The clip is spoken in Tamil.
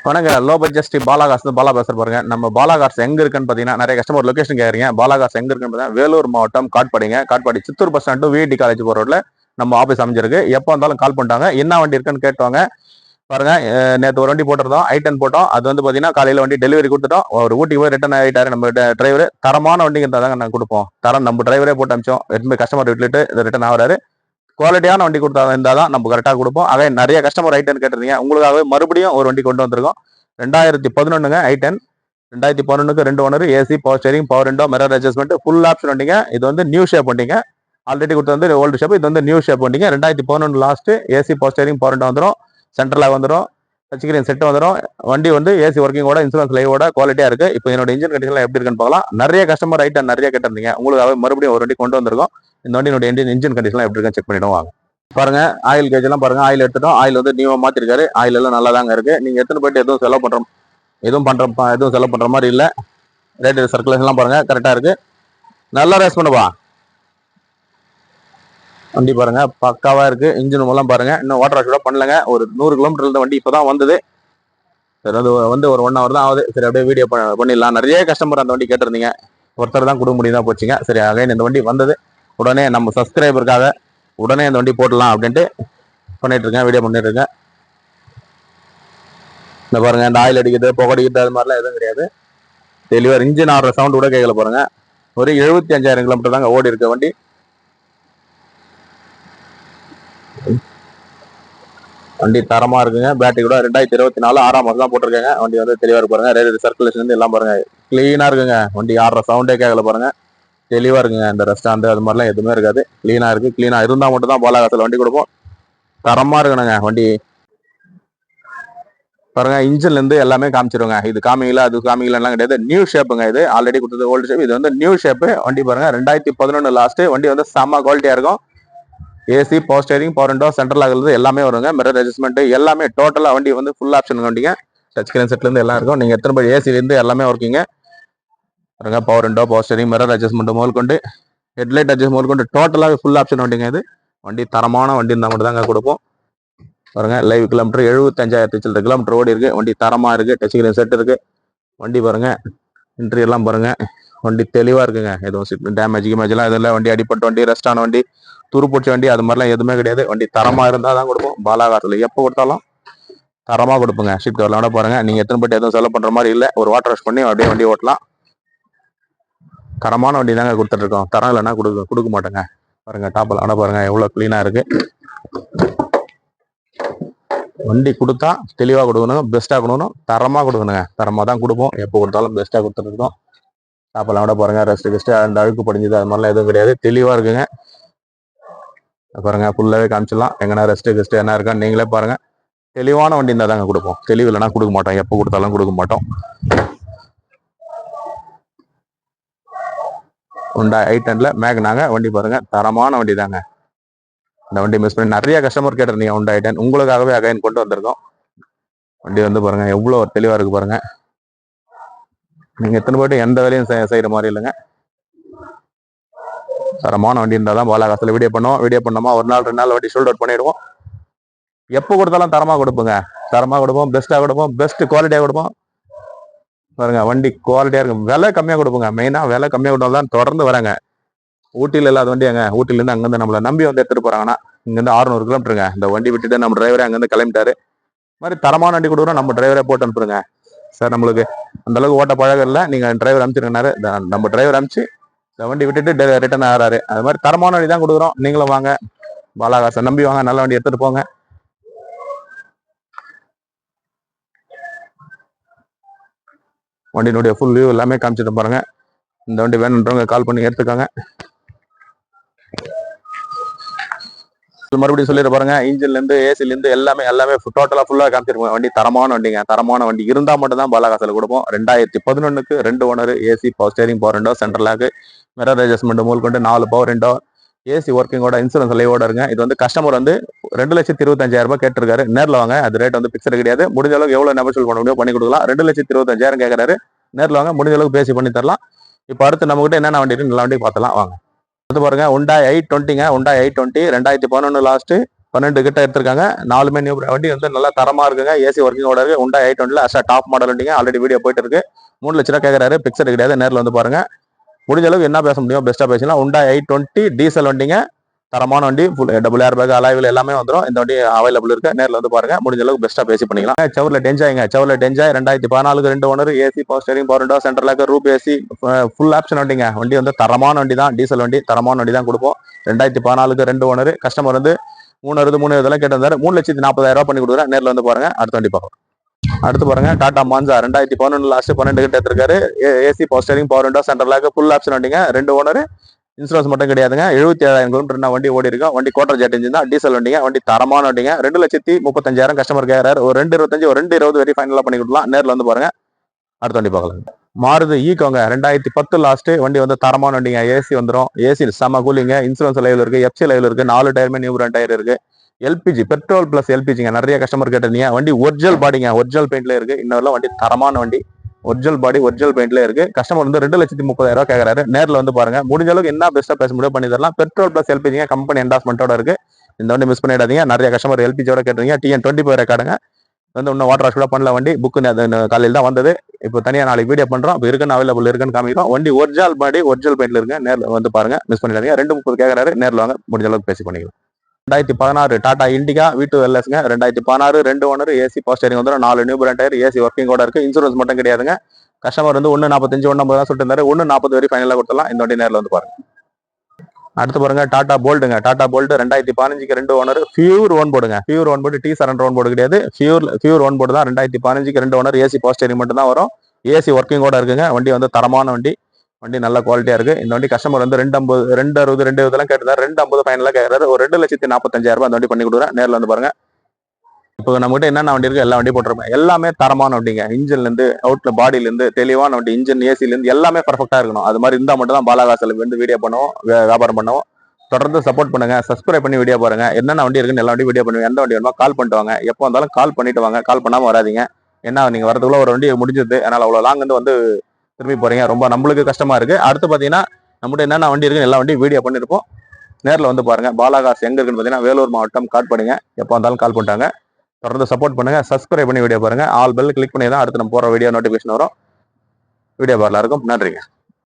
வணக்கம். லோ பட்ஜெட் பாலாகாஸ் பாலா பேசுற பாருங்க. நம்ம பாலாகாஸ் எங்க இருக்குன்னு பாத்தீங்கன்னா, நிறைய கஸ்டமர் லொகேஷன் கேக்குறீங்க. பாலாகாஸ் எங்க இருக்குன்னு பாத்தீங்கன்னா, வேலூர் மாவட்டம் காட்பாடிங்க. Katpadi Chittoor bus stand VIT college போற ரோட்ல நம்ம ஆபீஸ் அமைஞ்சிருக்கு. எப்போ வந்தாலும் கால் பண்ணிட்டாங்க. என்ன வண்டி இருக்குன்னு கேட்டுவாங்க. பாருங்க, நேற்று ஒரு வண்டி போட்டிருந்தோம், i10 போட்டோம். அது வந்து பாத்தீங்கன்னா காலையில வண்டி டெலிவரி கொடுத்துட்டோம். ஒரு ஊட்டிக்கு போய் ரிட்டர்ன் ஆயிட்டாரு நம்ம டிரைவர். தரமான வண்டிங்க தாங்க நாங்கள் கொடுப்போம். தரம் நம்ம டிரைவரே போட்டு அமிச்சோம். எடுத்து கஸ்டமர் விட்டுட்டு ரிட்டர்ன் ஆகிறாரு. குவாலிட்டியான வண்டி கொடுத்தா இருந்தால் தான் நம்ம கரெக்டாக கொடுப்போம். அதே நிறைய கஸ்டமர் i10 கேட்டிருந்தீங்க. உங்களுக்காகவே மறுபடியும் ஒரு வண்டி கொண்டு வந்திருக்கோம். 2011ங்க i10. 2011க்கு 2 owner, AC, power steering, power window, mirror adjustment, full option வண்டிங்க. இது வந்து நியூ ஷேப் வண்டிங்க. ஆல்ரெடி கொடுத்து வந்து ஓல்டு ஷேப். இது வந்து நியூ ஷேப் வண்டிங்க. 2011 last. AC, power steering, power window வந்துடும். சென்ட்ரலாக வந்துடும். டச் ஸ்கிரீன் செட் வந்துடும். வண்டி வந்து ஏசி ஒர்க்கிங்கோட, இன்சூரன்ஸ் லைவோட குவாலிட்டியா இருக்கு. இப்போ என்னோட இன்ஜின் கண்டிஷன் எப்படி இருக்குன்னு பார்க்கலாம். நிறைய கஸ்டமர் i10 நிறைய கேட்டிருந்தீங்க. உங்களுக்காக மறுபடியும் ஒரு வண்டி கொண்டு வந்திருக்கோம். இந்த வண்டியோட இன்ஜின் கண்டிஷன் எப்படி இருக்குன்னு செக் பண்ணிடுவோம். வாங்க பாருங்க. ஆயில் கேஜ் எல்லாம் பாருங்க. ஆயில் எடுத்துட்டோம். ஆயில் வந்து நியூவா மாத்திருக்காரு. ஆயில் எல்லாம் நல்லா தாங்க இருக்கு. நீங்க எடுத்துன்னு போயிட்டு எதுவும் செலவு பண்ற மாதிரி இல்ல. ரேட் சர்க்குலேஷன் எல்லாம் பாருங்க கரெக்டா இருக்கு. நல்லா ரேஸ் பண்ணுவா வண்டி பாருங்க, பக்காவா இருக்கு. இன்ஜின் மூலம் பாருங்க. இன்னும் வாட்டர் வாஷ் கூட பண்ணலங்க. ஒரு 100 கிலோமீட்டர் இருந்த வண்டி இப்பதான் வந்தது. சரி, அது வந்து ஒரு 1 hour தான் ஆகுது. சரி, அப்படியே வீடியோ பண்ணிடலாம். நிறைய கஸ்டமர் அந்த வண்டி கேட்டிருந்தீங்க. ஒருத்தர் தான் கொடுக்க முடியுதா போச்சுங்க. சரி, அகைன் இந்த வண்டி வந்தது. உடனே நம்ம சப்ஸ்கிரைபருக்காக உடனே இந்த வண்டி போடலாம் அப்படின்ட்டு பண்ணிட்டு இருக்கேன், வீடியோ பண்ணிட்டு இருக்கேன். இந்த பாருங்க, இந்த ஆயில் அடிக்கிறது, புகடிக்கிறது அது மாதிரிலாம் எதுவும் கிடையாது. தெளிவாக இன்ஜின் ஆடுற சவுண்ட் கூட கேட்கல பாருங்க. ஒரு 75,000 கிலோமீட்டர் தாங்க ஓடி இருக்க வண்டி. வண்டி தரமா இருக்குங்க. பேட்டரி கூட 2024 6ஆம் மாதம் தான் போட்டிருக்காங்க. வண்டி வந்து தெளிவா இருக்கு பாருங்க. ரேடியேட்டர் சர்க்குலேஷன் வந்து எல்லாம் பாருங்க கிளீனா இருக்குங்க. வண்டி ஆடுற சவுண்டே கேட்கல பாருங்க. தெளிவா இருக்குங்க. இந்த ரெஸ்டாண்ட் அது மாதிரிலாம் எதுவுமே இருக்காது. கிளீனா இருக்கு. கிளீனா இருந்தா மட்டும் தான் பாலாகாசில் வண்டி கொடுப்போம். தரமா இருக்கணுங்க வண்டி. பாருங்க, இன்ஜின்ல இருந்து எல்லாமே காமிச்சிருங்க. இது காமிங்களா அது காமிங்களா கிடையாது. நியூ ஷேப்புங்க. இது ஆல்ரெடி கொடுத்தது ஓல்டு ஷேப். இது வந்து நியூ ஷேப் வண்டி பாருங்க. 2011 லாஸ்ட். வண்டி வந்து செம்ம குவாலிட்டியா இருக்கும். AC, power steering, power window, central ஆகுறது எல்லாமே வருங்க. மிரர் அட்ஜஸ்ட்மெண்ட் எல்லாமே டோட்டலா வண்டி வந்து ஃபுல் ஆப்ஷன் வண்டிங்க. டச் ஸ்கிரீன் செட்ல இருந்து எல்லாம் இருக்கும். நீங்க எத்தனை பேர் ஏசில இருந்து எல்லாமே ஒர்க்கிங்க பாருங்க. Power window, power steering, mirror adjustment முதல் கொண்டு, ஹெட்லைட் அட்ஜஸ்ட் முதல் கொண்டு டோட்டலாக ஃபுல் ஆப்ஷன் வண்டிங்க. இது வண்டி தரமான வண்டி இருந்தால் மட்டும் தாங்க கொடுப்போம். பாருங்க, லைவ் கிலோமீட்டர் 75,000 சில்லற கிலோமீட்டர் ஓடி இருக்கு. வண்டி தரமா இருக்கு. டச் ஸ்கிரீன் செட் இருக்கு. வண்டி பாருங்க, இன்டீரியர்லாம் பாருங்க. வண்டி தெளிவா இருக்குங்க. எதுவும் டேமேஜ் எல்லாம் இதெல்லாம் வண்டி அடிப்பட்ட வண்டி, ரெஸ்ட் ஆன வண்டி, துருப்பூச்சி வண்டி அது மாதிரிலாம் எதுவுமே கிடையாது. வண்டி தரமா இருந்தா தான் கொடுப்போம். பாலாகாசில் எப்போ கொடுத்தாலும் தரமா கொடுப்போங்க. ஷிஃப்ட் வரலாம் பாருங்க. நீங்க எத்தனை போட்டு எதுவும் செலவு பண்ற மாதிரி இல்லை. ஒரு வாட்டர் வாஷ் பண்ணி அப்படியே வண்டி ஓட்டலாம். தரமான வண்டி தாங்க கொடுத்துட்டு இருக்கோம். தரம் இல்லைன்னா கொடுக்க மாட்டேங்க. பாருங்க, டாப்ல ஆனா பாருங்க எவ்வளவு கிளீனா இருக்கு. வண்டி கொடுத்தா தெளிவா கொடுக்கணும், பெஸ்டா கொடுக்கணும், தரமா கொடுக்கணுங்க. தரமா தான் கொடுப்போம். எப்போ கொடுத்தாலும் பெஸ்டா கொடுத்துட்டு இருக்கோம். டாப்ல விட பாருங்க, ரெஸ்ட் அந்த அழுக்கு படிஞ்சது அது மாதிரிலாம் எதுவும் கிடையாது. தெளிவா இருக்குங்க. பாருங்க, ஃபுல்லாவே காமிச்சிடலாம். எங்கன்னா ரெஸ்ட் என்ன இருக்கான்னு நீங்களே பாருங்க. தெளிவான வண்டி இருந்தால் தாங்க கொடுப்போம். தெளிவு இல்லைன்னா கொடுக்க மாட்டோம். எப்போ கொடுத்தாலும் கொடுக்க மாட்டோம். Hyundai i10ல மேக்னாங்க வண்டி பாருங்க. தரமான வண்டி தாங்க. இந்த வண்டி மிஸ் பண்ணி நிறைய கஸ்டமர் கேட்டிருந்தீங்க. Hyundai i10 உங்களுக்காகவே அகைன் கொண்டு வந்திருக்கோம். வண்டி வந்து பாருங்க எவ்வளவு தெளிவா இருக்கு பாருங்க. நீங்க எத்தனை போயிட்டு எந்த வேலையும் செய்யற மாதிரி இல்லைங்க. தரமான வண்டி இருந்தால் தான் பாலாகாசில் வீடியோ பண்ணுவோம். வீடியோ பண்ணோமா ஒரு நாள் 2 நாள் வண்டி ஷோல்ட் அவுட் பண்ணிடுவோம். எப்போ கொடுத்தாலும் தரமா கொடுப்போங்க. தரமா கொடுப்போம், பெஸ்டா கொடுப்போம், பெஸ்ட் குவாலிட்டியா கொடுப்போம். பாருங்க, வண்டி குவாலிட்டியா இருக்கும். விலை கம்மியா கொடுப்போங்க. மெயினா விலை கம்மியா கொடுத்தா தான் தொடர்ந்து வராங்க. ஊட்டியில் இல்லாத வண்டியாங்க. ஊட்டில இருந்து அங்கிருந்து நம்மளை நம்பி வந்து எடுத்துட்டு போறாங்கன்னா இங்கிருந்து 600 கிலோமீட்டருங்க. இந்த வண்டி விட்டுட்டு நம்ம டிரைவரே அங்கிருந்து கிளம்பிட்டாரு. மாதிரி தரமான வண்டி கொடுக்குறோம். நம்ம டிரைவரே போட்டு அனுப்புறங்க. சார், நம்மளுக்கு அந்த அளவுக்கு ஓட்ட பழகம் இல்லை, நீங்க டிரைவர் அனுப்பிச்சிருக்காரு. நம்ம டிரைவர் அனுப்பிச்சு இந்த வண்டி விட்டுட்டு ரிட்டர்ன் ஆகிறாரு. அது மாதிரி தரமான வண்டி தான் கொடுக்குறோம். நீங்களும் வாங்க, பாலாகாசை நம்பி வாங்க. நல்ல வண்டி எடுத்துட்டு போங்க. வண்டியினுடைய ஃபுல் வியூ எல்லாமே காமிச்சிட்டு பாருங்க. இந்த வண்டி வேணுன்றவங்க கால் பண்ணி எடுத்துக்காங்க. மறுபடியும் சொல்லிட்டு பாருங்க, இன்ஜின்ல இருந்து ஏசில இருந்து எல்லாமே டோட்டலா ஃபுல்லா காமிச்சிருக்கோம். வண்டி தரமான வண்டிங்க. தரமான வண்டி இருந்தா மட்டும் தான் பாலாகாசில் கொடுப்போம். 2011க்கு 2 owner, AC, power steering, power window, central lock, mirror adjustment மூல் கொண்டு 4 பவர் விண்டோ, ஏசி ஒர்க்கிங்கோட, இன்சூரன்ஸ் லைவோட இருங்க. இது வந்து கஸ்டமர் வந்து 2,25,000 கேட்டிருக்காரு. நேரில் வாங்க. அது ரேட் வந்து பிக்சர் கிடையாது. முடிஞ்ச அளவுக்கு எவ்வளவு நெகோஷியேட் பண்ண முடியும் பண்ணி கொடுக்கலாம். 2,25,000 கேட்கறாரு. நேரில் வாங்க, முடிஞ்ச அளவுக்கு பேசி பண்ணி தரலாம். இப்போ அடுத்து நம்ம கிட்ட என்னென்ன வண்டி இருக்கு, நல்ல வண்டி பார்த்தலாம் வாங்க. பாருங்க, Hyundai i20ங்க. Hyundai i20 2011 last. 12 கிட்ட எடுத்திருக்காங்க. 4மே நியூ வண்டி வந்து நல்லா தரமா இருக்குங்க. ஏசி ஒர்க்கிங்கோட இருக்கு. Hyundai i20 அசா டாப் மாடல் வண்டிங்க. ஆல்ரெடி வீடியோ போயிட்டு இருக்கு. 3 லட்ச ரூபா கேட்கறாரு. பிக்சட் கிடையாது. நேரில் வந்து பாருங்க. முடிஞ்ச அளவுக்கு என்ன பேச முடியும் பெஸ்ட்டா பேசலாம். Hyundai i20 டீசல் வண்டிங்க. தரமான வண்டி, full double air bag, alloy wheel எல்லாமே வந்துடும். இந்த வண்டி அவைலபிள் இருக்கு. நேரில் வந்து பாருங்க. முடிஞ்ச அளவுக்கு பெஸ்ட்டா பேசி பண்ணிக்கலாம். Chevrolet Enjoy 2014 2 owner, AC, power steering, power window, central lock, roof AC, full option வண்டிங்க. வண்டி வந்து தரமான வண்டி தான். டீசல் வண்டி, தரமான வண்டி தான் கொடுப்போம். 2014 2 ஓனர். கஸ்டமர் வந்து 3 இதெல்லாம் கேட்டு வந்தாரு. 3,40,000 பண்ணி கொடுக்குறேன். நேரில் வந்து பாருங்க. அடுத்த வண்டி பார்க்கலாம். அடுத்து பாருங்க டாடா மான்சா 2011 லாஸ்ட் 12 கிட்ட எடுத்திருக்காரு. AC, power steering, power window, central lock, full option வண்டிங்க. 2 ஓனர், இன்சூரன்ஸ் மட்டும் கிடையாதுங்க. 77,000 கிலோமீட்டர் வண்டி ஓடி இருக்கும். வண்டி கோட்டர் ஜெட் இன்ஜின் தான். டீசல் வண்டிங்க. வண்டி தரமான வண்டிங்க. 2,35,000 கஸ்டமர் கேட்கறாரு. ஒரு 2,25 ஒரு 2,20 வரை ஃபைனலா பண்ணி கொடுக்கலாம். நேரில் வந்து பாருங்க. அடுத்த வண்டி பார்க்கலாம். மாருதி ஈகோங்க 2010 லாஸ்ட் வண்டி வந்து தரமான வண்டிங்க. ஏசி வந்துடும். ஏசி செம கூலிங்க. இன்சூரன்ஸ் லைவ்ல இருக்கு. எஃப்சி லைவ்ல இருக்கு. 4 டயருமே நியூ பிராண்ட் டயர் இருக்கு. எல்பிஜி பெட்ரோல் பிளஸ் எல்பிஜிங்க. நிறைய கஸ்டமர் கேட்டிருந்தீங்க. வண்டி ஒரிஜினல் பாடிங்க. ஒரிஜினல் பெயிண்ட்ல இருக்கு. இன்னொரு வண்டி தரமான வண்டி. ஒரிஜினல் பாடி, ஒரிஜினல் பெயிண்ட்ல இருக்கு. கஸ்டமர் வந்து 2,30,000 கேட்கறாரு. நேரில் வந்து பாருங்க. முடிஞ்ச அளவுக்கு என்ன பெஸ்ட்டா பேச முடியும் பண்ணி தரலாம். பெட்ரோல் பிளஸ் எல்பிஜிங்க. கம்பெனி என்டாஸ்மெண்டோட இருக்கு. இந்த வண்டி மிஸ் பண்ணிடாதீங்க. நிறைய கஸ்டமர் எல்பிஜியோட கேட்டுருங்க. TN25 ரெக்கார்டுங்க. வந்து இன்னும் வாட்டர் வாஷ் கூட பண்ணல. வண்டி புக்கு காலையில் தான் வந்தது. இப்போ தனியாக நாளைக்கு வீடியோ பண்றோம். இப்போ இருக்குன்னு அவைலபிள் இருக்குன்னு காமிக்கிறோம். வண்டி ஒரிஜினல் பாடி, ஒரிஜினல் பெயிண்ட்ல இருக்கு. நேரில் வந்து பாருங்க. மிஸ் பண்ணிடாதீங்க. 2,30 கேட்கறாரு. நேரில் வாங்க. முடிஞ்ச அளவுக்கு பேசி பண்ணிக்கலாம். 2016 டாடா இண்டிகா V2 LSங்க. 2016 2 ஓனர், ஏசி, பவர் ஸ்டீரிங் வந்துடும். 4 new brand tyre, AC working கூட இருக்கு. இன்சூரன்ஸ் மட்டும் கிடையாதுங்க. கஸ்டமர் வந்து 1,45 1,50 தான் சொல்லிட்டு இருந்தாரு. 1,40 வரை ஃபைனலா கொடுத்துடலாம். இந்த வண்டி நேரில் வந்து பாருங்க. அடுத்து பாருங்க டாடா போல்டுங்க. Tata Bolt 2015 2 owner, pure own board. Pure own board, T7 own board கிடையாது. பியூர் ஓன் போர்டு தான். 2015 2 ஓனர், ஏசி, பவர் ஸ்டீரிங் மட்டும் தான் வரும். ஏசி ஒர்க்கிங் கூட இருக்குங்க. வண்டி வந்து தரமான வண்டி. வண்டி நல்ல குவாலிட்டியா இருக்கு. இந்த வண்டி கஸ்டமர் வந்து 2,50 2,60 2,20 கேட்டாரு. 2,50 ஃபைனலா கேட்கறாரு. ஒரு 2,45,000 அந்த வண்டி பண்ணி கொடுக்குறேன். நேரில் வந்து பாருங்க. இப்போ நம்ம கிட்ட என்னென்ன வண்டி இருக்கு எல்லா வண்டி போட்டிருப்பேன். எல்லாமே தரமான வண்டிங்க. இன்ஜின்ல இருந்து அவுட்ல பாடியில இருந்து தெளிவான வண்டி. இன்ஜின், ஏசில இருந்து எல்லாமே பர்ஃபெக்டா இருக்கணும். அது மாதிரி இருந்தா மட்டும் தான் பாலாகாசில வந்து வீடியோ பண்ணுவோம், வியாபாரம் பண்ணுவோம். தொடர்ந்து சப்போர்ட் பண்ணுங்க. சப்ஸ்கிரைப் பண்ணி வீடியோ பாருங்க. என்னென்ன வண்டி இருக்குன்னு எல்லா வண்டி வீடியோ பண்ணுவேன். எந்த வண்டி வேணுமோ கால் பண்ணிட்டு வாங்க. எப்போ வந்தாலும் கால் பண்ணிட்டு வாங்க. கால் பண்ணாம வராதீங்க. ஏன்னா நீங்க வரதுக்குள்ள ஒரு வண்டி முடிஞ்சது. அதனால அவ்வளவு லாங் வந்து திரும்பி போறீங்க. ரொம்ப நம்மளுக்கு கஷ்டமா இருக்கு. அடுத்து பாத்தீங்கன்னா நம்மகிட்ட என்னென்ன வண்டி இருக்குன்னு எல்லா வண்டியும் வீடியோ பண்ணிருப்போம். நேரில் வந்து பாருங்க. பாலாகாஸ் எங்க இருக்குன்னு பாத்தீங்கன்னா வேலூர் மாவட்டம், காட்பாடிங்க. எப்போ வந்தாலும் கால் பண்ணிட்டாங்க. தொடர்ந்து சப்போர்ட் பண்ணுங்க. சப்ஸ்கிரைப் பண்ணி வீடியோ பாருங்க. ஆல் பெல் கிளிக் பண்ணி தான் அடுத்து நம்ம போற வீடியோ நோட்டிபிகேஷன் வரும். வீடியோ பார்ல இருக்கும். நன்றிங்க.